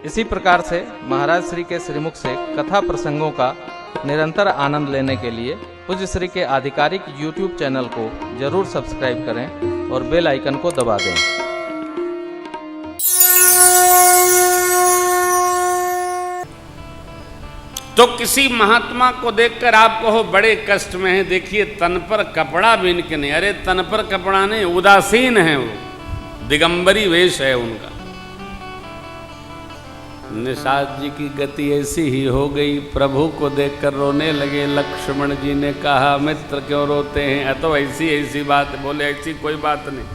इसी प्रकार से महाराज श्री के श्रीमुख से कथा प्रसंगों का निरंतर आनंद लेने के लिए पूज्य श्री के आधिकारिक YouTube चैनल को जरूर सब्सक्राइब करें और बेल आइकन को दबा दें। तो किसी महात्मा को देखकर आप कहो बड़े कष्ट में है, देखिए तन पर कपड़ा बीन के नहीं, अरे तन पर कपड़ा नहीं, उदासीन है वो, दिगंबरी वेश है उनका। निषाद जी की गति ऐसी ही हो गई, प्रभु को देखकर रोने लगे। लक्ष्मण जी ने कहा मित्र क्यों रोते हैं? तो ऐसी बात बोले, ऐसी कोई बात नहीं।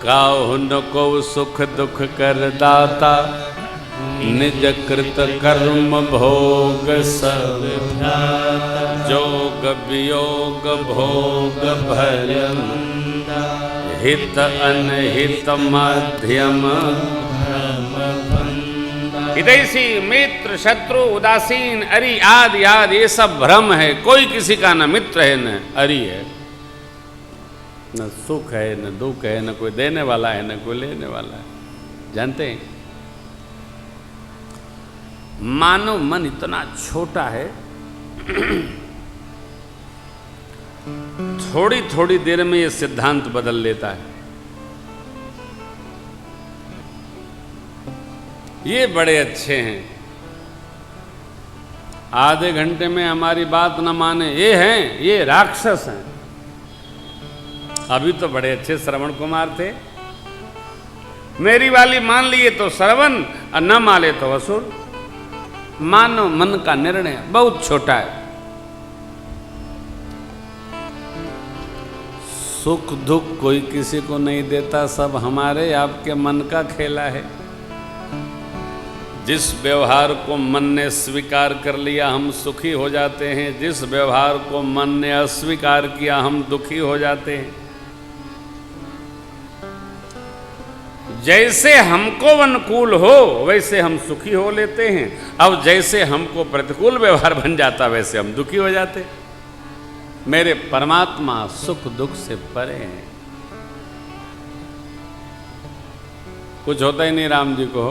काहु न को सुख दुख कर दाता, निज कृत कर्म भोग सब जोग वियोग भोग भयन, हित अनहित मध्यम हितैषी मित्र शत्रु उदासीन अरि आदि आदि ये सब भ्रम है। कोई किसी का न मित्र है न अरि है, न सुख है न दुख है, न कोई देने वाला है न कोई लेने वाला है। जानते हैं मानव मन इतना छोटा है, थोड़ी थोड़ी देर में ये सिद्धांत बदल लेता है। ये बड़े अच्छे हैं, आधे घंटे में हमारी बात न माने, ये हैं, ये राक्षस हैं। अभी तो बड़े अच्छे श्रवण कुमार थे, मेरी वाली मान लिए तो श्रवण और न माने तो असुर। मानव मन का निर्णय बहुत छोटा है। सुख दुख कोई किसी को नहीं देता, सब हमारे आपके मन का खेला है। जिस व्यवहार को मन ने स्वीकार कर लिया हम सुखी हो जाते हैं, जिस व्यवहार को मन ने अस्वीकार किया हम दुखी हो जाते हैं। जैसे हमको अनुकूल हो वैसे हम सुखी हो लेते हैं, अब जैसे हमको प्रतिकूल व्यवहार बन जाता वैसे हम दुखी हो जाते। मेरे परमात्मा सुख दुख से परे हैं। कुछ होता ही नहीं राम जी को,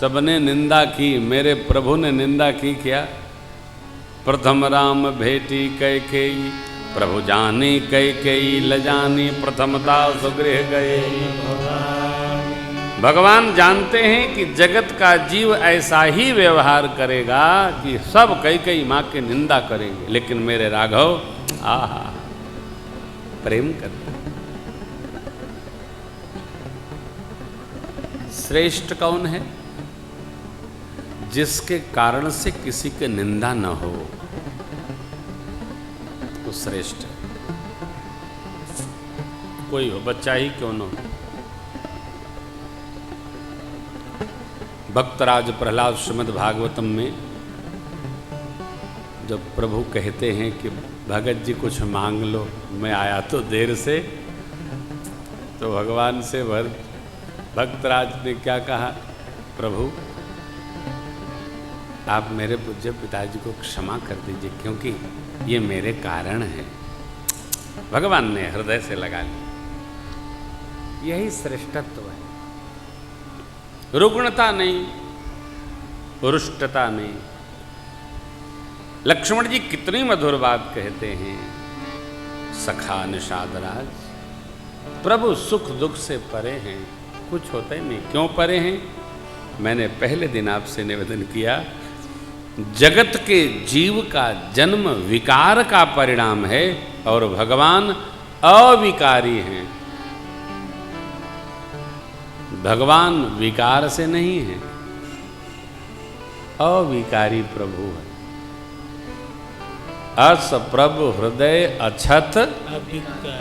सबने निंदा की, मेरे प्रभु ने निंदा की क्या? प्रथम राम भेटी कैकेयी, प्रभु जानी कैकेयी लजानी, प्रथमता सुगृह गए। भगवान जानते हैं कि जगत का जीव ऐसा ही व्यवहार करेगा कि सब कैकेयी माँ की निंदा करेंगे, लेकिन मेरे राघव आहा प्रेम करते। श्रेष्ठ कौन है? जिसके कारण से किसी के निंदा न हो, वो श्रेष्ठ है। कोई हो, बच्चा ही क्यों न हो। भक्तराज प्रहलाद श्रीमद् भागवतम में जब प्रभु कहते हैं कि भगत जी कुछ मांग लो, मैं आया तो देर से, तो भगवान से भक्तराज ने क्या कहा? प्रभु आप मेरे पूज्य पिताजी को क्षमा कर दीजिए, क्योंकि ये मेरे कारण है। भगवान ने हृदय से लगा लिया। यही श्रेष्ठत्व है, रुग्णता नहीं, रुष्टता नहीं। लक्ष्मण जी कितनी मधुर बात कहते हैं, सखा निषादराज प्रभु सुख दुख से परे हैं, कुछ होता ही नहीं। क्यों परे हैं? मैंने पहले दिन आपसे निवेदन किया, जगत के जीव का जन्म विकार का परिणाम है और भगवान अविकारी हैं। भगवान विकार से नहीं है, अविकारी प्रभु है। अस प्रभु हृदय अछत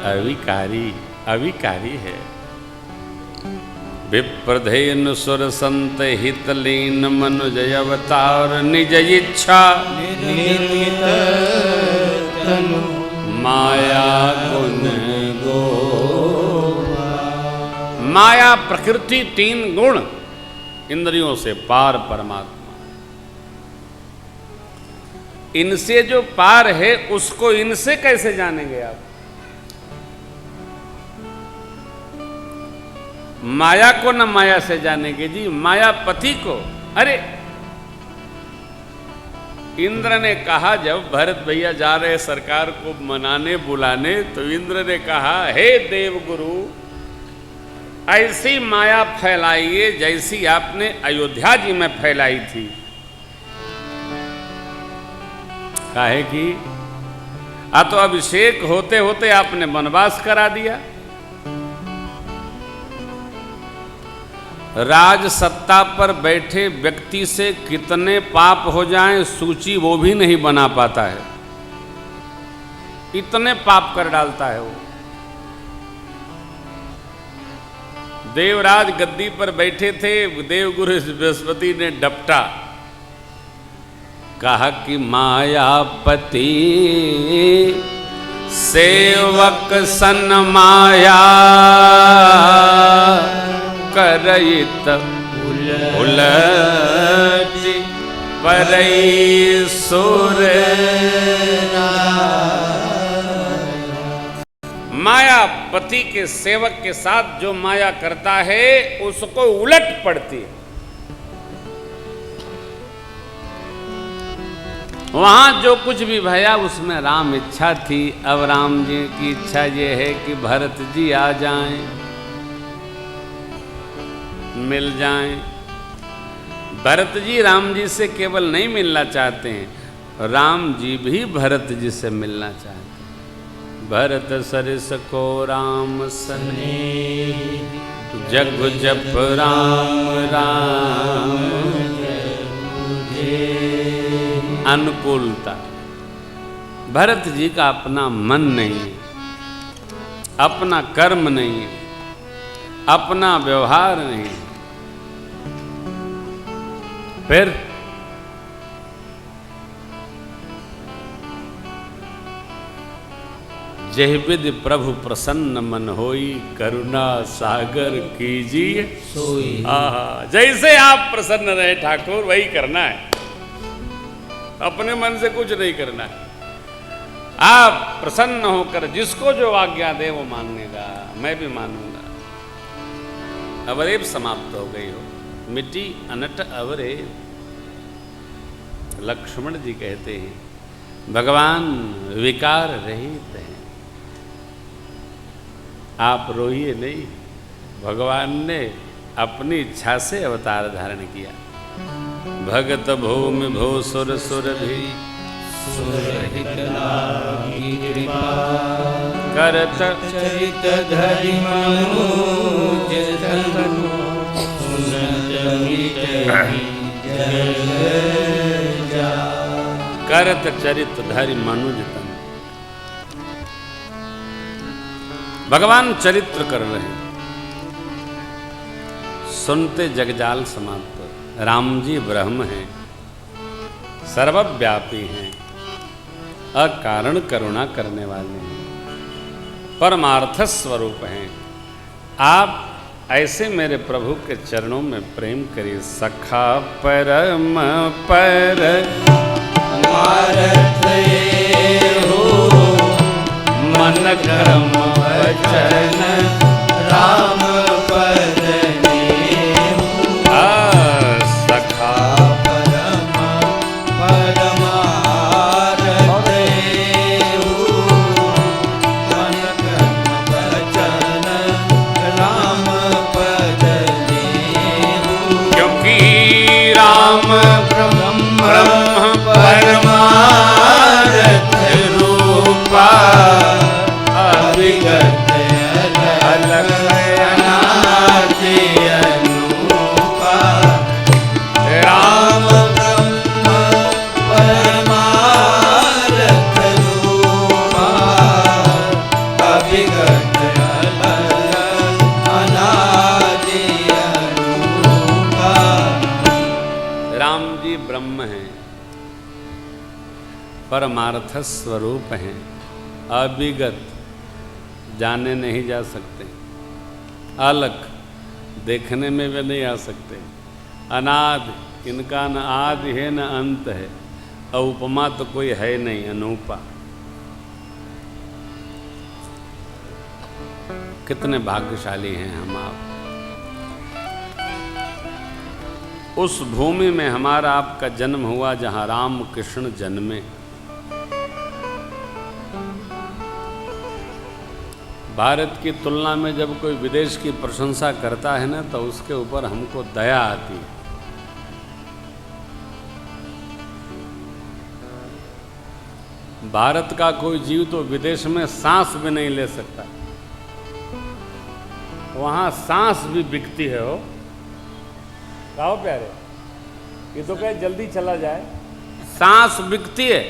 अविकारी, अविकारी है। विप्रधेनु सुर संत हितलीन मनुजय अवतार, निज इच्छा माया गुण गो। माया प्रकृति तीन गुण, इंद्रियों से पार परमात्मा। इनसे जो पार है उसको इनसे कैसे जानेंगे आप? माया को न माया से जानेंगे जी, मायापति को। अरे इंद्र ने कहा, जब भरत भैया जा रहे सरकार को मनाने बुलाने, तो इंद्र ने कहा, हे देवगुरु, ऐसी माया फैलाइए जैसी आपने अयोध्या जी में फैलाई थी। काहे कि तो अभिषेक होते होते आपने वनवास करा दिया। राज सत्ता पर बैठे व्यक्ति से कितने पाप हो जाएं, सूची वो भी नहीं बना पाता है, इतने पाप कर डालता है वो। देवराज गद्दी पर बैठे थे, देवगुरु बृहस्पति ने डपटा, कहा कि मायापति सेवक सन माया करइत उलट परई सुर। मायापति के सेवक के साथ जो माया करता है उसको उलट पड़ती है। वहां जो कुछ भी भया उसमें राम इच्छा थी। अब राम जी की इच्छा ये है कि भरत जी आ जाएं, मिल जाएं। भरत जी राम जी से केवल नहीं मिलना चाहते हैं, राम जी भी भरत जी से मिलना चाहते हैं। भरत सरिस को राम सने, जग जप राम राम। अनुकूलता, भरत जी का अपना मन नहीं है, अपना कर्म नहीं है, अपना व्यवहार नहीं है। फिर जह विधि प्रभु प्रसन्न मन होई, करुणा सागर कीजिए सोई। जैसे आप प्रसन्न रहे ठाकुर वही करना है, अपने मन से कुछ नहीं करना है। आप प्रसन्न होकर जिसको जो आज्ञा दे वो मानेगा, मैं भी मानूंगा। अवरेब समाप्त हो गई हो, मिट्टी अनट अवरेब। लक्ष्मण जी कहते हैं भगवान विकार रहित हैं, आप रोइए नहीं। भगवान ने अपनी इच्छा से अवतार धारण किया। भगत भूमि भो सुर सुर भी करत चरित धरि मनुज तनु, सुनत मिटहि जग जाय। करत चरित धरि मनुज तनु। भगवान चरित्र कर रहे हैं, सुनते जगजाल समाप्त। राम जी ब्रह्म हैं, सर्वव्यापी हैं, अकारण करुणा करने वाले हैं, परमार्थ स्वरूप हैं। आप ऐसे मेरे प्रभु के चरणों में प्रेम करिए। सखा परम पर हो, मन क्रम वचन राम पद परमार्थ स्वरूप हैं, अविगत, जाने नहीं जा सकते, अलग, देखने में भी नहीं आ सकते, अनादि, इनका न आदि है न अंत है, और उपमा तो कोई है नहीं, अनूपा। कितने भाग्यशाली हैं हम आप। उस भूमि में हमारा आपका जन्म हुआ जहां राम कृष्ण जन्मे। भारत की तुलना में जब कोई विदेश की प्रशंसा करता है ना, तो उसके ऊपर हमको दया आती है। भारत का कोई जीव तो विदेश में सांस भी नहीं ले सकता, वहां सांस भी बिकती है। हो आओ प्यारे, ये तो कहे जल्दी चला जाए, सांस बिकती है।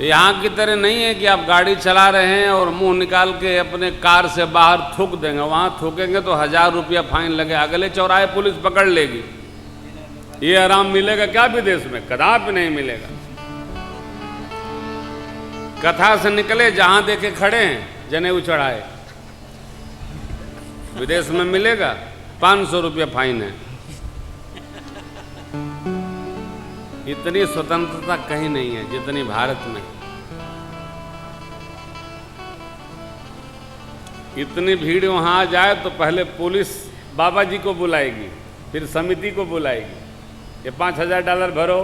यहां की तरह नहीं है कि आप गाड़ी चला रहे हैं और मुंह निकाल के अपने कार से बाहर थूक देंगे। वहां थूकेंगे तो 1000 रुपया फाइन लगे, अगले चौराहे पुलिस पकड़ लेगी। ये आराम मिलेगा क्या विदेश में? कदापि नहीं मिलेगा। कथा से निकले, जहां देखे खड़े हैं जनेऊ चढ़ाए, विदेश में मिलेगा? 500 रुपया फाइन है। इतनी स्वतंत्रता कहीं नहीं है जितनी भारत में। इतनी भीड़ वहां आ जाए तो पहले पुलिस बाबा जी को बुलाएगी, फिर समिति को बुलाएगी, ये $5000 भरो।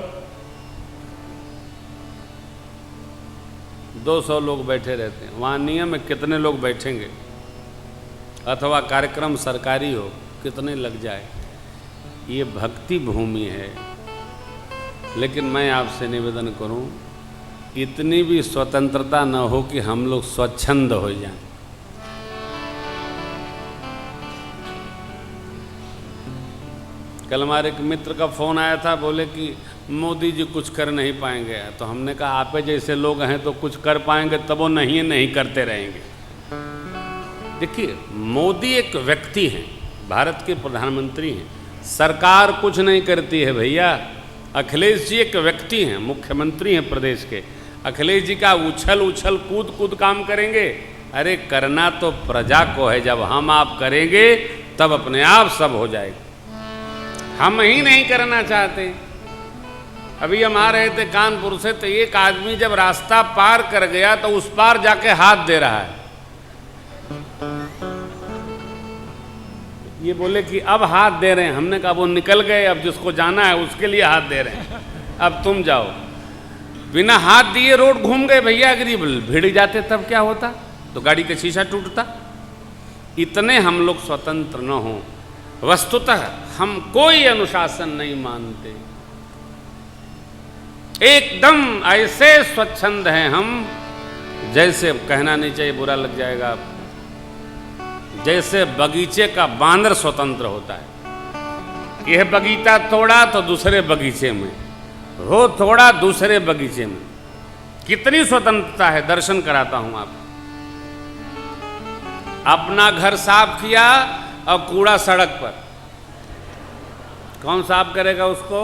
200 लोग बैठे रहते हैं वहाँ। नियम में कितने लोग बैठेंगे, अथवा कार्यक्रम सरकारी हो कितने लग जाए। ये भक्ति भूमि है। लेकिन मैं आपसे निवेदन करूं, इतनी भी स्वतंत्रता न हो कि हम लोग स्वच्छंद हो जाएं। कल हमारे एक मित्र का फोन आया था, बोले कि मोदी जी कुछ कर नहीं पाएंगे। तो हमने कहा आप जैसे लोग हैं तो कुछ कर पाएंगे, तब वो नहीं करते रहेंगे। देखिए, मोदी एक व्यक्ति हैं, भारत के प्रधानमंत्री हैं, सरकार कुछ नहीं करती है भैया। अखिलेश जी एक व्यक्ति हैं, मुख्यमंत्री हैं प्रदेश के। अखिलेश जी का उछल कूद काम करेंगे? अरे करना तो प्रजा को है। जब हम आप करेंगे तब अपने आप सब हो जाएगा। हम ही नहीं करना चाहते। अभी हम आ रहे थे कानपुर से, तो एक आदमी जब रास्ता पार कर गया तो उस पार जाके हाथ दे रहा है। ये बोले कि अब हाथ दे रहे हैं। हमने कहा वो निकल गए, अब जिसको जाना है उसके लिए हाथ दे रहे हैं, अब तुम जाओ। बिना हाथ दिए रोड घूम गए भैया। अगर ये भिड़ जाते तब क्या होता? तो गाड़ी का शीशा टूटता। इतने हम लोग स्वतंत्र न हो। वस्तुतः हम कोई अनुशासन नहीं मानते, एकदम ऐसे स्वच्छंद हैं हम, जैसे कहना नहीं चाहिए, बुरा लग जाएगा, जैसे बगीचे का बांदर स्वतंत्र होता है। यह बगीचा तोड़ा तो दूसरे बगीचे में, वो तोड़ा दूसरे बगीचे में। कितनी स्वतंत्रता है, दर्शन कराता हूं आप। अपना घर साफ किया और कूड़ा सड़क पर, कौन साफ करेगा उसको?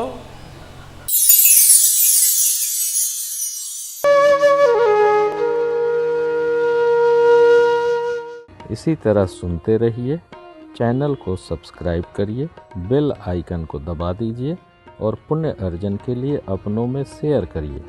इसी तरह सुनते रहिए। चैनल को सब्सक्राइब करिए, बेल आइकन को दबा दीजिए और पुण्य अर्जन के लिए अपनों में शेयर करिए।